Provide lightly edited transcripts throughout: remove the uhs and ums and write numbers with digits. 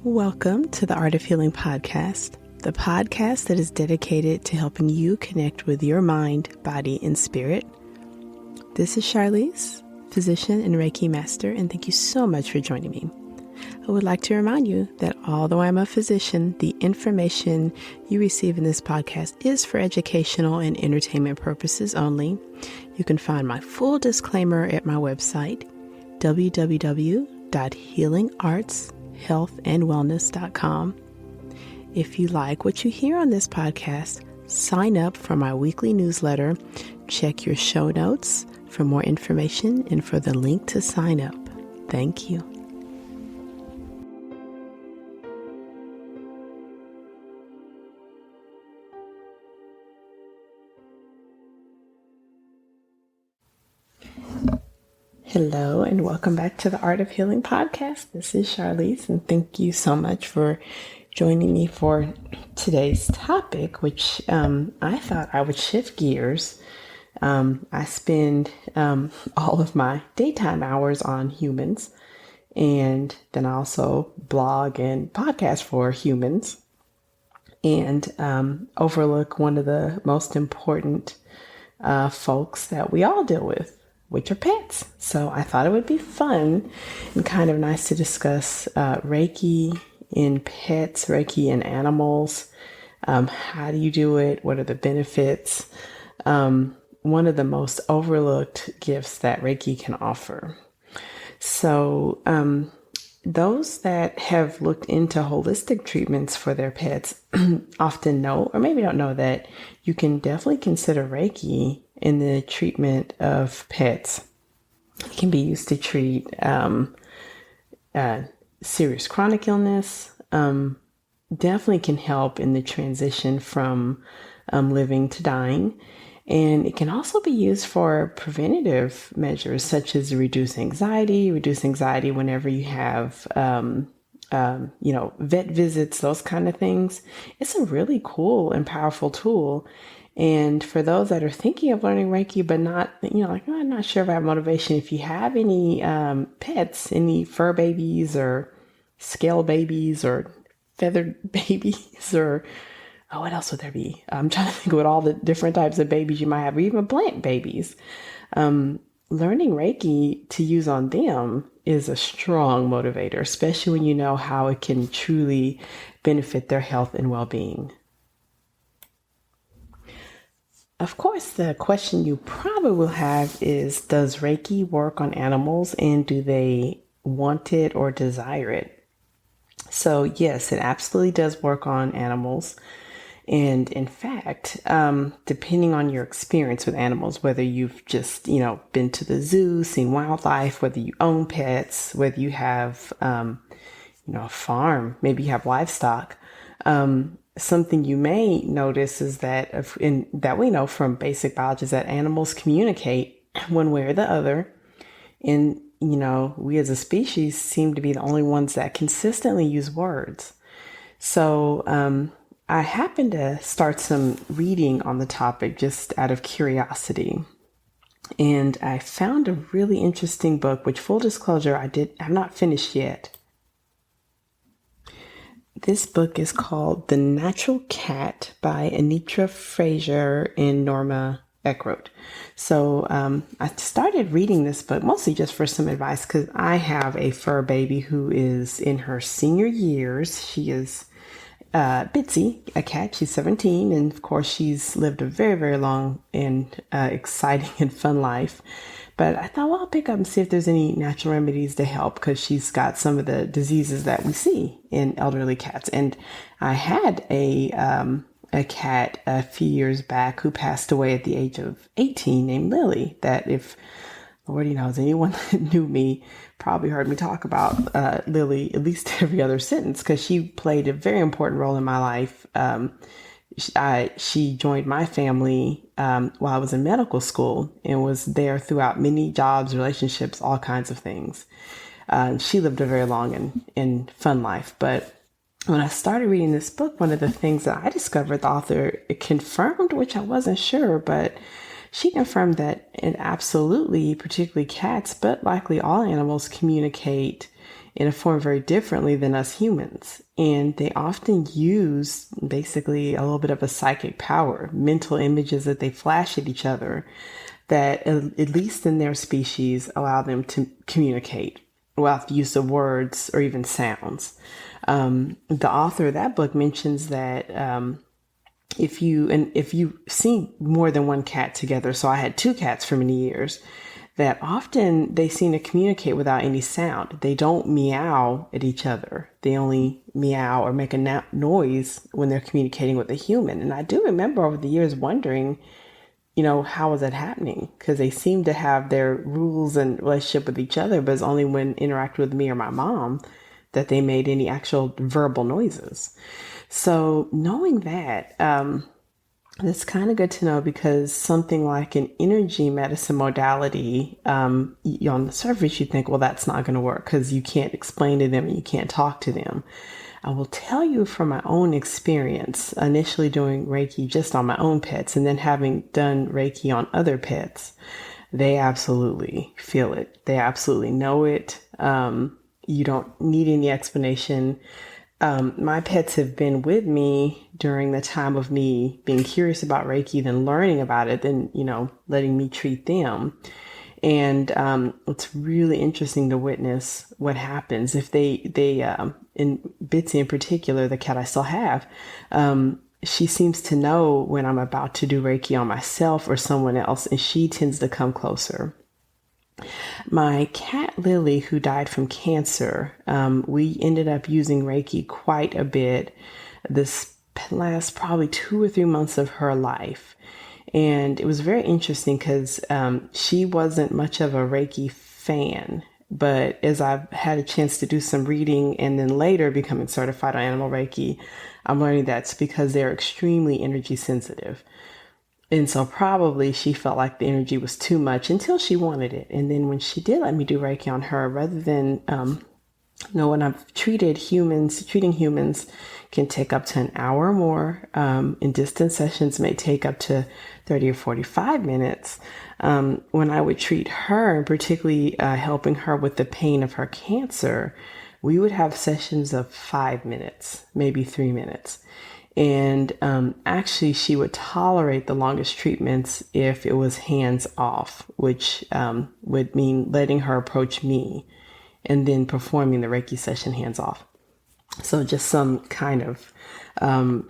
Welcome to the Art of Healing podcast, the podcast that is dedicated to helping you connect with your mind, body, and spirit. This is Charlize, physician and Reiki master, and thank you so much for joining me. I would like to remind you that although I'm a physician, the information you receive in this podcast is for educational and entertainment purposes only. You can find my full disclaimer at my website, www.healingartshealthandwellness.com. If you like what you hear on this podcast, sign up for my weekly newsletter. Check your show notes for more information and for the link to sign up. Thank you. Hello and welcome back to the Art of Healing podcast. This is Charlize, and thank you so much for joining me for today's topic, which I thought I would shift gears. I spend all of my daytime hours on humans, and then I also blog and podcast for humans, and overlook one of the most important folks that we all deal with, which are pets. So I thought it would be fun and kind of nice to discuss Reiki in pets, Reiki in animals. How do you do it? What are the benefits? One of the most overlooked gifts that Reiki can offer. So those that have looked into holistic treatments for their pets often know, or maybe don't know, that you can definitely consider Reiki in the treatment of pets. It can be used to treat serious chronic illness. Definitely can help in the transition from living to dying. And it can also be used for preventative measures such as reduce anxiety whenever you have, vet visits, those kind of things. It's a really cool and powerful tool. And for those that are thinking of learning Reiki, but not, I'm not sure if I have motivation. If you have any pets, any fur babies or scale babies or feathered babies or, what else would there be? I'm trying to think of what all the different types of babies you might have, or even plant babies. Learning Reiki to use on them is a strong motivator, especially when you know how it can truly benefit their health and well-being. Of course, the question you probably will have is, does Reiki work on animals, and do they want it or desire it? So yes, it absolutely does work on animals. And in fact, depending on your experience with animals, whether you've just, been to the zoo, seen wildlife, whether you own pets, whether you have, a farm, maybe you have livestock, something you may notice is that that we know from basic biology is that animals communicate one way or the other. And, we as a species seem to be the only ones that consistently use words. So I happened to start some reading on the topic just out of curiosity. And I found a really interesting book, which, full disclosure, I've not finished yet. This book is called The Natural Cat by Anitra, Frazier, and Norma, Eckroate. So I started reading this book mostly just for some advice, because I have a fur baby who is in her senior years. She is Bitsy, a cat. She's 17, and of course she's lived a very, very long and exciting and fun life. But I thought, I'll pick up and see if there's any natural remedies to help, because she's got some of the diseases that we see in elderly cats. And I had a cat a few years back who passed away at the age of 18 named Lily, that, if Lordy knows, anyone that knew me probably heard me talk about Lily at least every other sentence, because she played a very important role in my life. She joined my family while I was in medical school and was there throughout many jobs, relationships, all kinds of things. She lived a very long and fun life. But when I started reading this book, one of the things that I discovered, the author confirmed, which I wasn't sure, but she confirmed that it absolutely, particularly cats, but likely all animals, communicate in a form very differently than us humans. And they often use basically a little bit of a psychic power, mental images that they flash at each other that, at least in their species, allow them to communicate without the use of words or even sounds. The author of that book mentions that if you see more than one cat together, so I had two cats for many years, that often they seem to communicate without any sound. They don't meow at each other. They only meow or make a noise when they're communicating with a human. And I do remember over the years wondering, how was that happening? Because they seem to have their rules and relationship with each other, but it's only when interacting with me or my mom that they made any actual verbal noises. So knowing that, it's kind of good to know, because something like an energy medicine modality, on the surface, you think, well, that's not going to work because you can't explain to them and you can't talk to them. I will tell you from my own experience, initially doing Reiki just on my own pets and then having done Reiki on other pets, they absolutely feel it. They absolutely know it. You don't need any explanation. My pets have been with me during the time of me being curious about Reiki, then learning about it, then, letting me treat them. And it's really interesting to witness what happens if they in Bitsy in particular, the cat I still have, she seems to know when I'm about to do Reiki on myself or someone else, and she tends to come closer. My cat Lily, who died from cancer, we ended up using Reiki quite a bit this last probably 2 or 3 months of her life. And it was very interesting because she wasn't much of a Reiki fan. But as I've had a chance to do some reading and then later becoming certified on animal Reiki, I'm learning that's because they're extremely energy sensitive. And so probably she felt like the energy was too much until she wanted it. And then when she did let me do Reiki on her, rather than, when I've treating humans can take up to an hour or more. And distance sessions may take up to 30 or 45 minutes. When I would treat her, particularly helping her with the pain of her cancer, we would have sessions of 5 minutes, maybe 3 minutes. And actually, she would tolerate the longest treatments if it was hands off, which would mean letting her approach me and then performing the Reiki session hands off. So just some kind of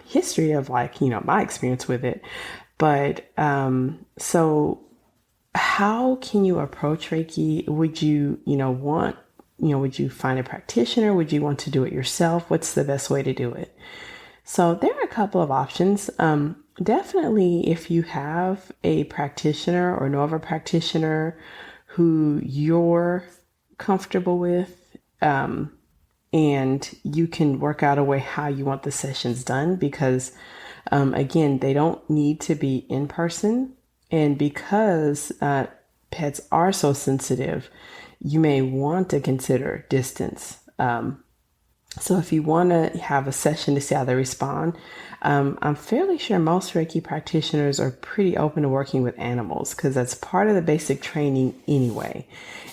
history of my experience with it. But so how can you approach Reiki? Would you, would you find a practitioner? Would you want to do it yourself? What's the best way to do it? So there are a couple of options. Definitely, if you have a practitioner or know of a practitioner who you're comfortable with, and you can work out a way how you want the sessions done, because again, they don't need to be in person. And because pets are so sensitive, you may want to consider distance. So if you want to have a session to see how they respond, I'm fairly sure most Reiki practitioners are pretty open to working with animals because that's part of the basic training anyway.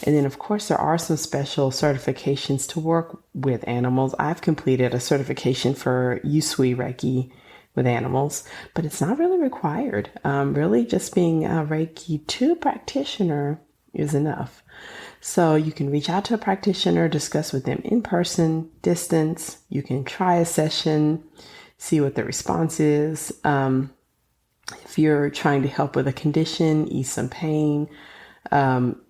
And then, of course, there are some special certifications to work with animals. I've completed a certification for Usui Reiki with animals, but it's not really required. Really, just being a Reiki 2 practitioner is enough. So you can reach out to a practitioner, discuss with them in person, distance. You can try a session, see what the response is. If you're trying to help with a condition, ease some pain,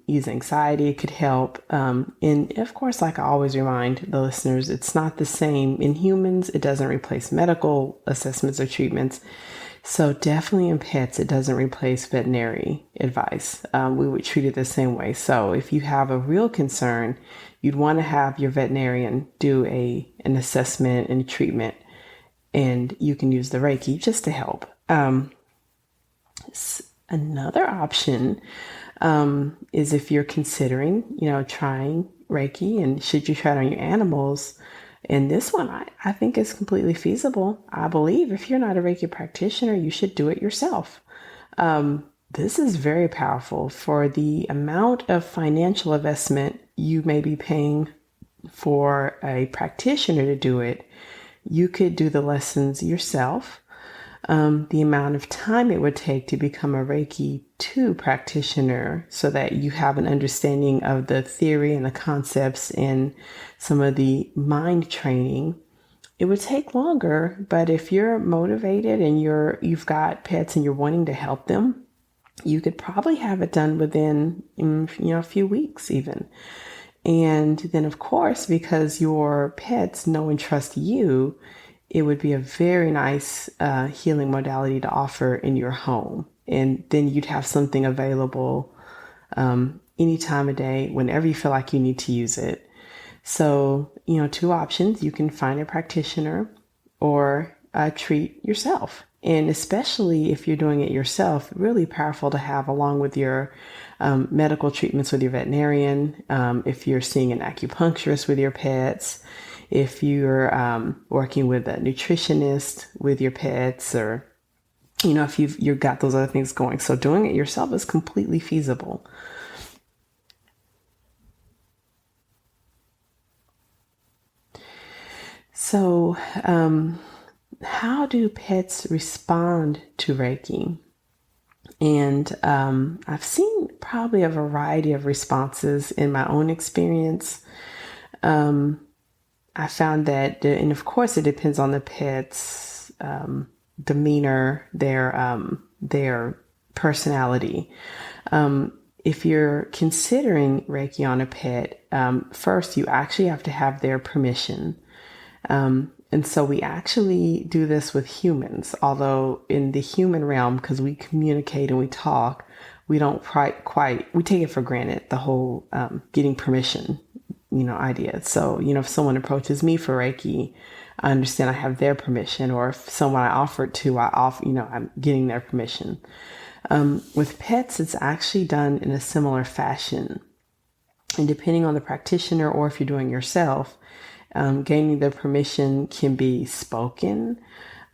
ease anxiety, it could help. And of course, like I always remind the listeners, it's not the same in humans. It doesn't replace medical assessments or treatments. So definitely in pets, it doesn't replace veterinary advice. We would treat it the same way. So if you have a real concern, you'd want to have your veterinarian do an assessment and treatment, and you can use the Reiki just to help. Another option is if you're considering, trying Reiki, and should you try it on your animals. And this one, I think is completely feasible. I believe if you're not a Reiki practitioner, you should do it yourself. This is very powerful for the amount of financial investment you may be paying for a practitioner to do it, you could do the lessons yourself. The amount of time it would take to become a Reiki 2 practitioner so that you have an understanding of the theory and the concepts and some of the mind training, it would take longer. But if you're motivated and you've got pets and you're wanting to help them, you could probably have it done within, a few weeks even. And then, of course, because your pets know and trust you, it would be a very nice healing modality to offer in your home. And then you'd have something available any time of day, whenever you feel like you need to use it. So, 2 options. You can find a practitioner or treat yourself. And especially if you're doing it yourself, really powerful to have along with your medical treatments with your veterinarian, if you're seeing an acupuncturist with your pets, if you're working with a nutritionist with your pets, or, if you've got those other things going. So doing it yourself is completely feasible. So, how do pets respond to Reiki? And I've seen probably a variety of responses in my own experience. I found that, and of course it depends on the pet's demeanor, their personality. If you're considering Reiki on a pet, first you actually have to have their permission. And so we actually do this with humans, although in the human realm, because we communicate and we talk, we don't we take it for granted, the whole getting permission, idea. So, if someone approaches me for Reiki, I understand I have their permission, or if someone I offered to, I'm getting their permission. With pets, it's actually done in a similar fashion. And depending on the practitioner, or if you're doing yourself, gaining the permission can be spoken.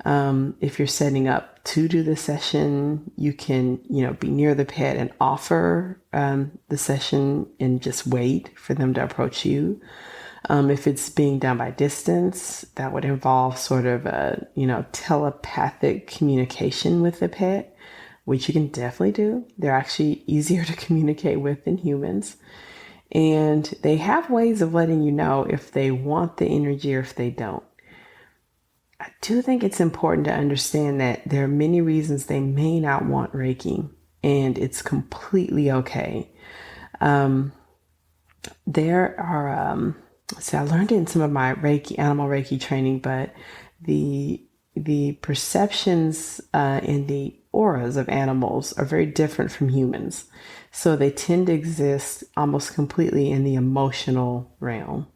If you're setting up to do the session, you can, be near the pet and offer the session and just wait for them to approach you. If it's being done by distance, that would involve sort of a, telepathic communication with the pet, which you can definitely do. They're actually easier to communicate with than humans. And they have ways of letting you know if they want the energy or if they don't. I do think it's important to understand that there are many reasons they may not want Reiki, and it's completely okay. There are, I learned it in some of my animal Reiki training, but the perceptions and the auras of animals are very different from humans. So they tend to exist almost completely in the emotional realm.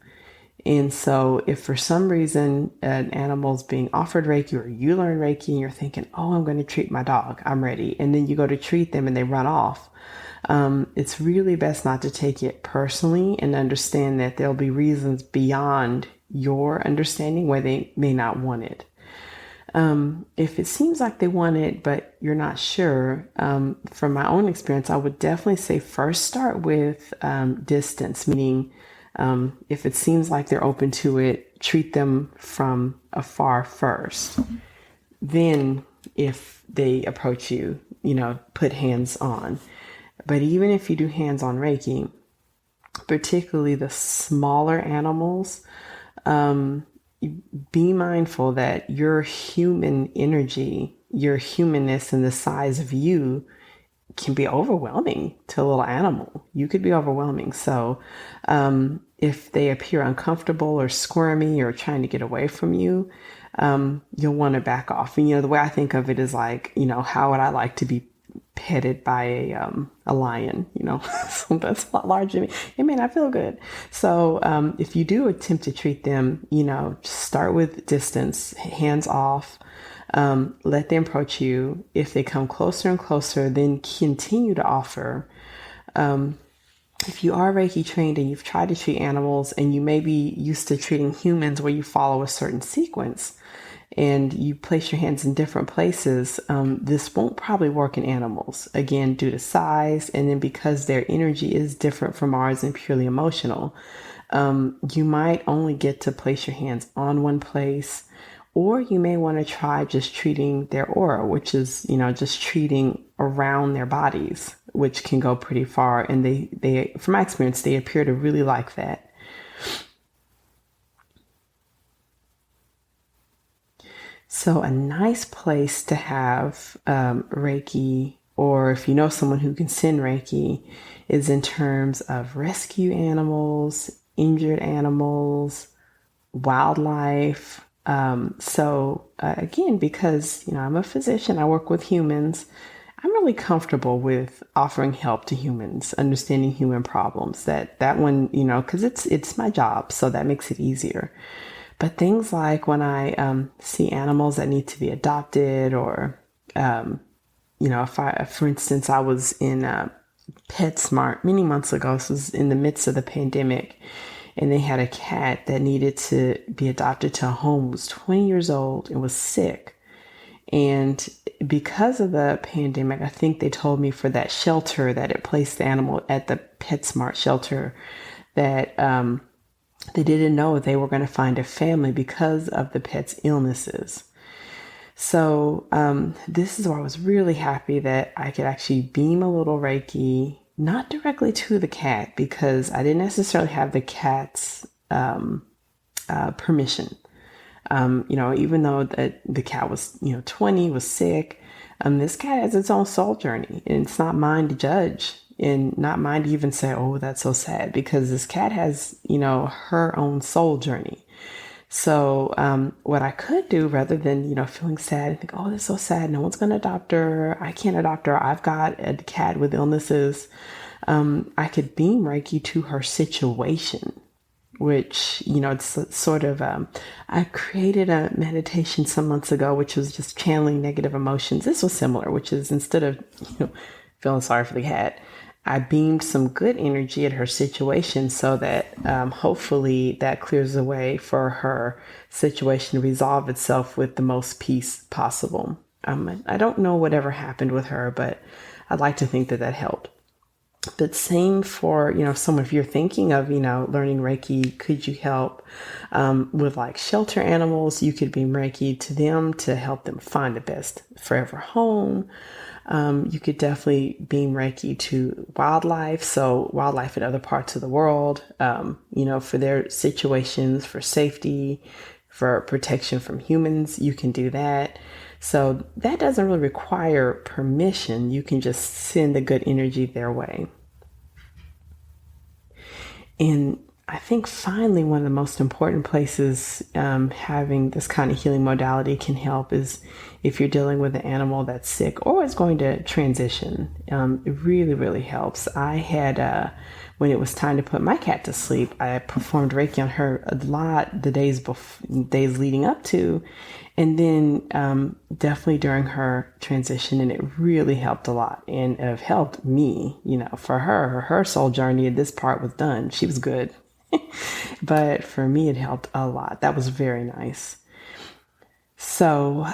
And so if for some reason an animal's being offered Reiki, or you learn Reiki and you're thinking, oh, I'm going to treat my dog, I'm ready, and then you go to treat them and they run off, it's really best not to take it personally and understand that there'll be reasons beyond your understanding why they may not want it. If it seems like they want it, but you're not sure, from my own experience, I would definitely say first start with distance, meaning if it seems like they're open to it, treat them from afar first. Then if they approach you, put hands on. But even if you do hands on Reiki, particularly the smaller animals, be mindful that your human energy, your humanness, and the size of you can be overwhelming to a little animal. You could be overwhelming. So if they appear uncomfortable or squirmy or trying to get away from you, you'll want to back off. And, the way I think of it is like, how would I like to be petted by a lion, so that's a lot larger than me. It may not feel good. So if you do attempt to treat them, start with distance, hands off, let them approach you. If they come closer and closer, then continue to offer. If you are Reiki trained and you've tried to treat animals and you may be used to treating humans where you follow a certain sequence, and you place your hands in different places, this won't probably work in animals, again, due to size, and then because their energy is different from ours and purely emotional. You might only get to place your hands on one place, or you may want to try just treating their aura, which is, just treating around their bodies, which can go pretty far. And they, from my experience, they appear to really like that. So a nice place to have Reiki, or if you know someone who can send Reiki, is in terms of rescue animals, injured animals, wildlife. Again, because I'm a physician, I work with humans. I'm really comfortable with offering help to humans, understanding human problems. That one, because it's my job, so that makes it easier. But things like when I see animals that need to be adopted, or for instance, I was in PetSmart many months ago. This was in the midst of the pandemic, and they had a cat that needed to be adopted to a home. It was 20 years old and was sick. And because of the pandemic, I think they told me for that shelter that it placed the animal at the PetSmart shelter, that they didn't know if they were going to find a family because of the pet's illnesses. So this is where I was really happy that I could actually beam a little Reiki, not directly to the cat, because I didn't necessarily have the cat's permission. Even though the cat was, 20, was sick, this cat has its own soul journey, and it's not mine to judge, and not mine to even say, oh, that's so sad, because this cat has, her own soul journey. So what I could do, rather than, feeling sad and think, oh, that's so sad, no one's going to adopt her, I can't adopt her, I've got a cat with illnesses, I could beam Reiki to her situation, which, it's sort of, I created a meditation some months ago, which was just channeling negative emotions. This was similar, which is, instead of, feeling sorry for the cat, I beamed some good energy at her situation, so that hopefully that clears the way for her situation to resolve itself with the most peace possible. I don't know whatever happened with her, but I'd like to think that helped. But same for, someone, if you're thinking of, learning Reiki, could you help with like shelter animals? You could beam Reiki to them to help them find the best forever home. You could definitely beam Reiki to wildlife. So wildlife in other parts of the world, for their situations, for safety, for protection from humans, you can do that. So that doesn't really require permission. You can just send the good energy their way. And I think finally, one of the most important places having this kind of healing modality can help is if you're dealing with an animal that's sick or is going to transition. It really, really helps. I had, when it was time to put my cat to sleep, I performed Reiki on her a lot the days leading up to, and then definitely during her transition, and it really helped a lot, and it have helped me. For her soul journey at this part was done. She was good. But for me, it helped a lot. That was very nice. So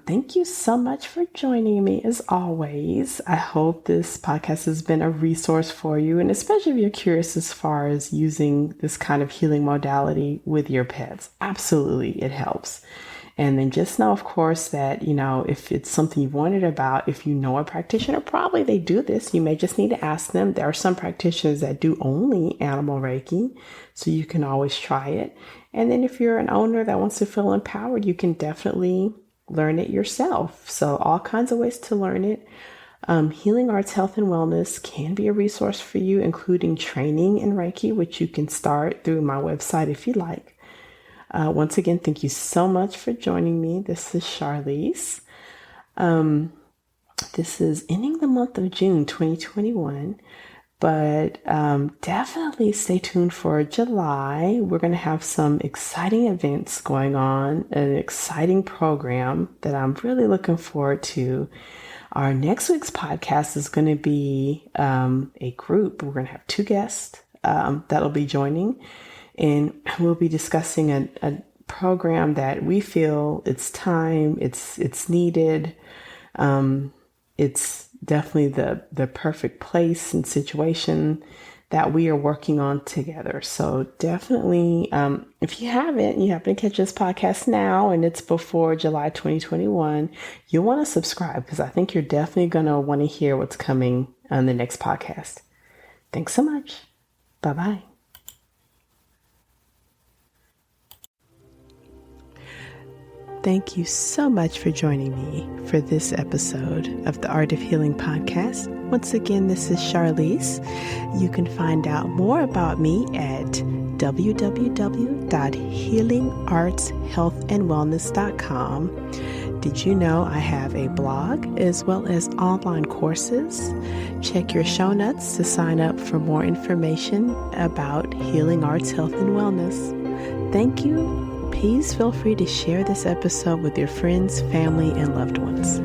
thank you so much for joining me as always. I hope this podcast has been a resource for you, and especially if you're curious as far as using this kind of healing modality with your pets. Absolutely, it helps. And then just know, of course, that, if it's something you've wondered about, if you know a practitioner, probably they do this. You may just need to ask them. There are some practitioners that do only animal Reiki, so you can always try it. And then if you're an owner that wants to feel empowered, you can definitely learn it yourself. So all kinds of ways to learn it. Healing Arts Health and Wellness can be a resource for you, including training in Reiki, which you can start through my website if you like. Once again, thank you so much for joining me. This is Charlize. This is ending the month of June 2021, but definitely stay tuned for July. We're going to have some exciting events going on, an exciting program that I'm really looking forward to. Our next week's podcast is going to be a group. We're going to have 2 guests that'll be joining. And we'll be discussing a program that we feel it's time, it's needed. It's definitely the perfect place and situation that we are working on together. So definitely, if you happen to catch this podcast now and it's before July 2021, you'll want to subscribe because I think you're definitely going to want to hear what's coming on the next podcast. Thanks so much. Bye-bye. Thank you so much for joining me for this episode of the Art of Healing podcast. Once again, this is Charlize. You can find out more about me at www.healingartshealthandwellness.com. Did you know I have a blog as well as online courses? Check your show notes to sign up for more information about healing arts, health, and wellness. Thank you. Please feel free to share this episode with your friends, family, and loved ones.